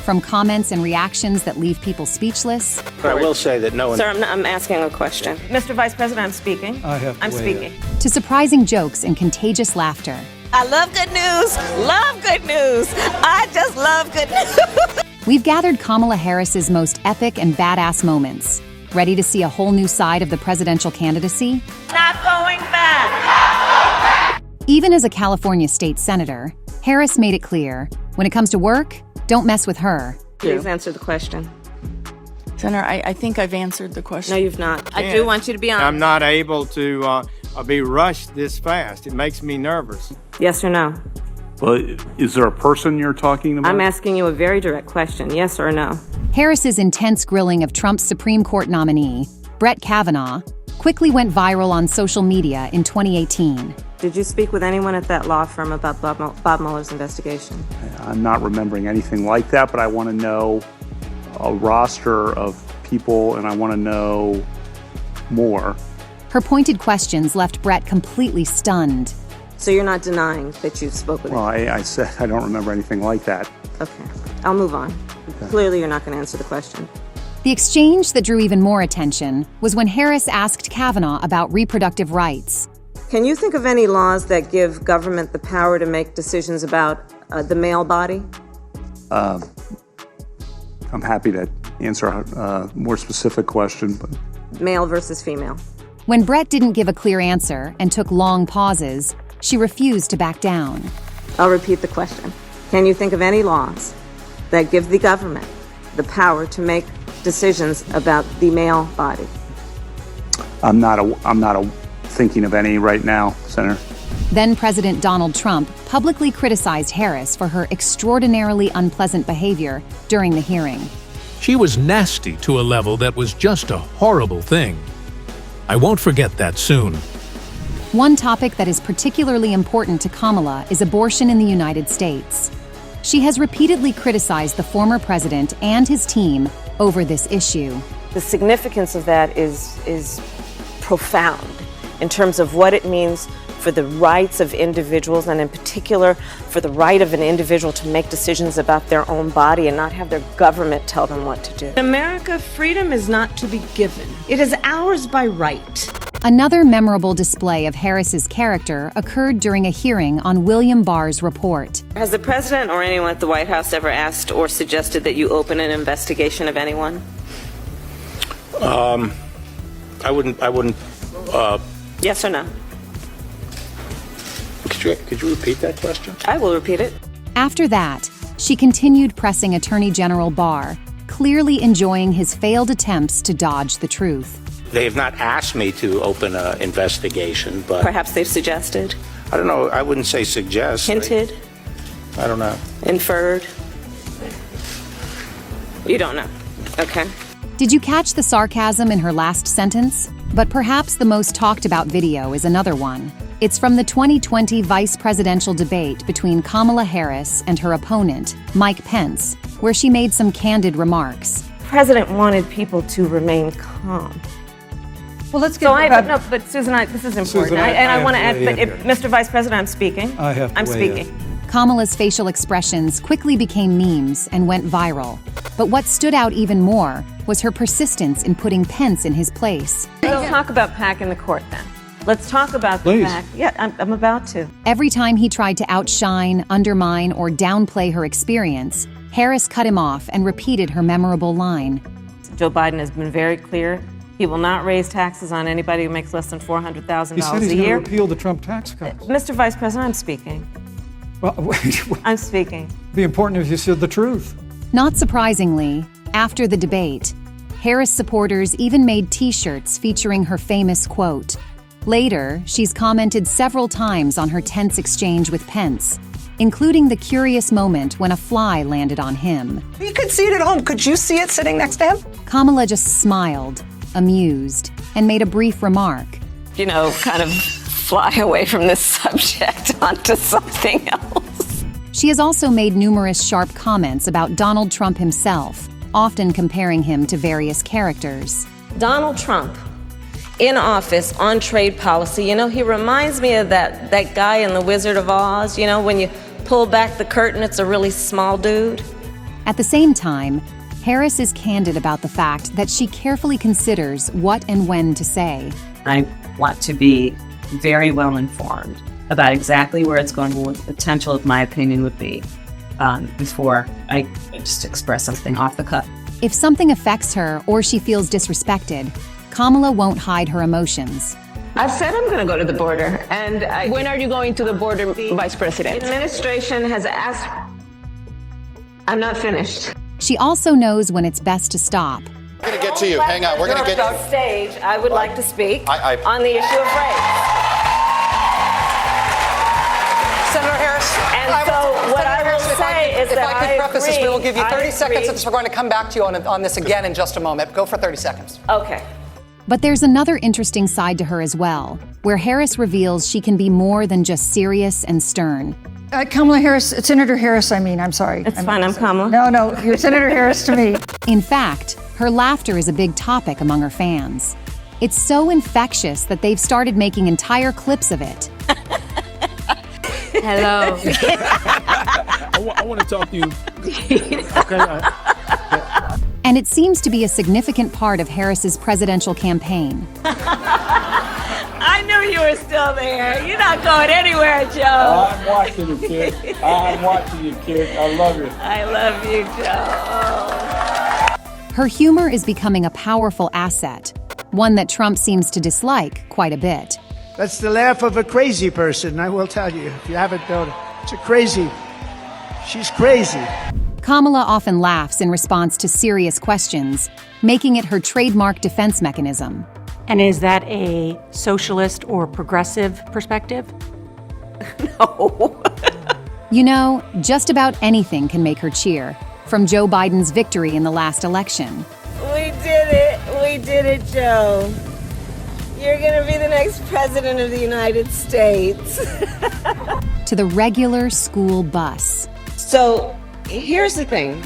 from comments and reactions that leave people speechless. But I will say that no one... Sir, I'm asking a question. Mr. Vice President, I'm speaking. I'm speaking. To surprising jokes and contagious laughter. I love good news. Love good news. I just love good news. We've gathered Kamala Harris's most epic and badass moments. Ready to see a whole new side of the presidential candidacy? Not going back. Even as a California state senator, Harris made it clear, when it comes to work, don't mess with her. Please answer the question. Senator, I think I've answered the question. No, you've not. I do want you to be honest. I'm not able to be rushed this fast. It makes me nervous. Yes or no? Well, is there a person you're talking about? I'm asking you a very direct question. Yes or no? Harris's intense grilling of Trump's Supreme Court nominee, Brett Kavanaugh, quickly went viral on social media in 2018. Did you speak with anyone at that law firm about Bob Mueller's investigation? I'm not remembering anything like that, but I want to know a roster of people, and I want to know more. Her pointed questions left Brett completely stunned. So you're not denying that you spoke with him? Well, I said I don't remember anything like that. Okay, I'll move on. Okay. Clearly you're not going to answer the question. The exchange that drew even more attention was when Harris asked Kavanaugh about reproductive rights. Can you think of any laws that give government the power to make decisions about the male body? I'm happy to answer a more specific question. But... Male versus female. When Brett didn't give a clear answer and took long pauses, she refused to back down. I'll repeat the question. Can you think of any laws that give the government the power to make decisions about the male body? I'm not thinking of any right now, Senator. Then President Donald Trump publicly criticized Harris for her extraordinarily unpleasant behavior during the hearing. She was nasty to a level that was just a horrible thing. I won't forget that soon. One topic that is particularly important to Kamala is abortion in the United States. She has repeatedly criticized the former president and his team over this issue. The significance of that is profound in terms of what it means for the rights of individuals, and in particular for the right of an individual to make decisions about their own body and not have their government tell them what to do. In America, freedom is not to be given. It is ours by right. Another memorable display of Harris's character occurred during a hearing on William Barr's report. Has the president or anyone at the White House ever asked or suggested that you open an investigation of anyone? I wouldn't. Yes or no? Could you repeat that question? I will repeat it. After that, she continued pressing Attorney General Barr, clearly enjoying his failed attempts to dodge the truth. They have not asked me to open an investigation, but... Perhaps they've suggested? I don't know. I wouldn't say suggest. Hinted? I don't know. Inferred? You don't know. Okay. Did you catch the sarcasm in her last sentence? But perhaps the most talked about video is another one. It's from the 2020 vice presidential debate between Kamala Harris and her opponent, Mike Pence, where she made some candid remarks. The president wanted people to remain calm. Well, let's get but Susan, this is important. Susan, I want to add, but Mr. Vice President, I'm speaking. I'm speaking. Kamala's facial expressions quickly became memes and went viral. But what stood out even more was her persistence in putting Pence in his place. Let's talk about PAC in the court then. Let's talk about the PAC. Yeah, I'm about to. Every time he tried to outshine, undermine, or downplay her experience, Harris cut him off and repeated her memorable line. Joe Biden has been very clear. He will not raise taxes on anybody who makes less than $400,000 a year. He said he's going to repeal the Trump tax cuts. Mr. Vice President, I'm speaking. Well, I'm speaking. It'd be important if you said the truth. Not surprisingly, after the debate, Harris supporters even made T-shirts featuring her famous quote. Later, she's commented several times on her tense exchange with Pence, including the curious moment when a fly landed on him. You could see it at home. Could you see it sitting next to him? Kamala just smiled, amused, and made a brief remark. Kind of fly away from this subject onto something else. She has also made numerous sharp comments about Donald Trump himself, often comparing him to various characters. Donald Trump, in office on trade policy, he reminds me of that guy in The Wizard of Oz, when you pull back the curtain, it's a really small dude. At the same time, Harris is candid about the fact that she carefully considers what and when to say. I want to be very well informed about exactly where it's going, what the potential of my opinion would be, before I just express something off the cuff. If something affects her or she feels disrespected, Kamala won't hide her emotions. I said I'm going to go to the border, and When are you going to the border, Vice President? the administration has asked. I'm not finished. She also knows when it's best to stop. We're going to get to you. Hang on. We're going to get on stage. I would like to speak on the issue of race. Senator Harris. And so what I will say is that if I could preface this, we will give you 30 I seconds, agree. since we're going to come back to you on this again in just a moment. Go for 30 seconds. Okay. But there's another interesting side to her as well, where Harris reveals she can be more than just serious and stern. Kamala Harris, Senator Harris, I'm sorry. It's fine, I'm Kamala. No, you're Senator Harris to me. In fact, her laughter is a big topic among her fans. It's so infectious that they've started making entire clips of it. Hello. I want to talk to you. Okay. And it seems to be a significant part of Harris's presidential campaign. I knew you were still there. You're not going anywhere, Joe. I'm watching you, kid. I'm watching you, kid. I love you. I love you, Joe. Her humor is becoming a powerful asset, one that Trump seems to dislike quite a bit. That's the laugh of a crazy person, I will tell you, if you haven't known it. It's a crazy. She's crazy. Kamala often laughs in response to serious questions, making it her trademark defense mechanism. And is that a socialist or progressive perspective? No. You know, just about anything can make her cheer, from Joe Biden's victory in the last election. We did it. We did it, Joe. You're going to be the next president of the United States. To the regular school bus. So here's the thing.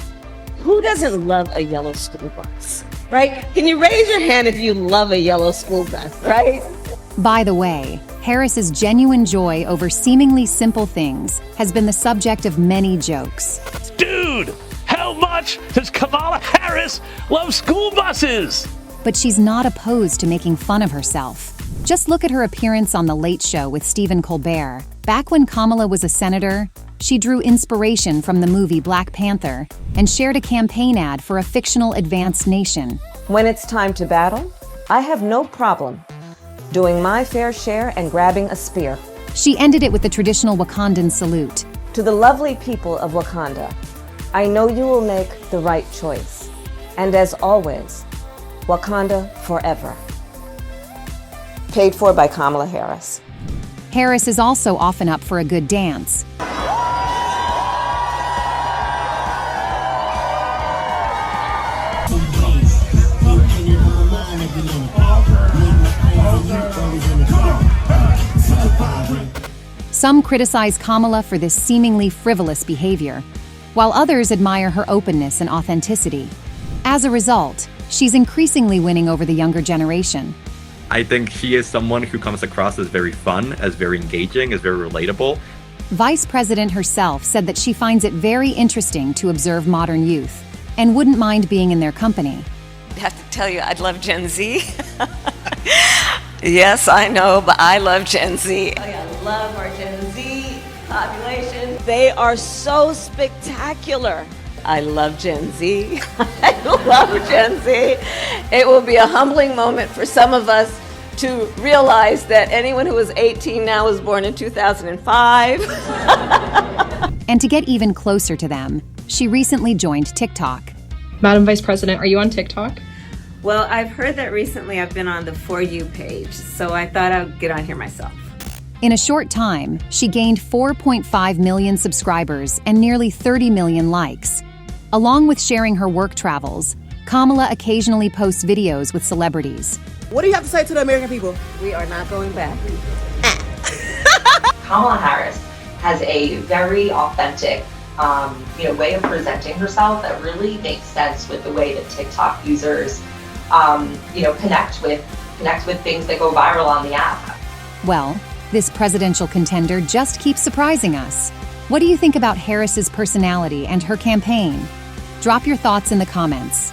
Who doesn't love a yellow school bus? Right? Can you raise your hand if you love a yellow school bus, right? By the way, Harris's genuine joy over seemingly simple things has been the subject of many jokes. Dude, how much does Kamala Harris love school buses? But she's not opposed to making fun of herself. Just look at her appearance on The Late Show with Stephen Colbert. Back when Kamala was a senator, she drew inspiration from the movie Black Panther and shared a campaign ad for a fictional advanced nation. When it's time to battle, I have no problem doing my fair share and grabbing a spear. She ended it with the traditional Wakandan salute. To the lovely people of Wakanda, I know you will make the right choice. And as always, Wakanda forever. Paid for by Kamala Harris. Harris is also often up for a good dance. Some criticize Kamala for this seemingly frivolous behavior, while others admire her openness and authenticity. As a result, she's increasingly winning over the younger generation. I think she is someone who comes across as very fun, as very engaging, as very relatable. Vice President herself said that she finds it very interesting to observe modern youth and wouldn't mind being in their company. I have to tell you, I love Gen Z. Yes, I know, but I love Gen Z. I love our Gen Z population. They are so spectacular. I love Gen Z. I love Gen Z. It will be a humbling moment for some of us to realize that anyone who is 18 now was born in 2005. And to get even closer to them, she recently joined TikTok. Madam Vice President, are you on TikTok? Well, I've heard that recently I've been on the For You page, so I thought I'd get on here myself. In a short time, she gained 4.5 million subscribers and nearly 30 million likes. Along with sharing her work travels, Kamala occasionally posts videos with celebrities. What do you have to say to the American people? We are not going back. Kamala Harris has a very authentic way of presenting herself that really makes sense with the way that TikTok users connect with things that go viral on the app. Well, this presidential contender just keeps surprising us. What do you think about Harris's personality and her campaign? Drop your thoughts in the comments.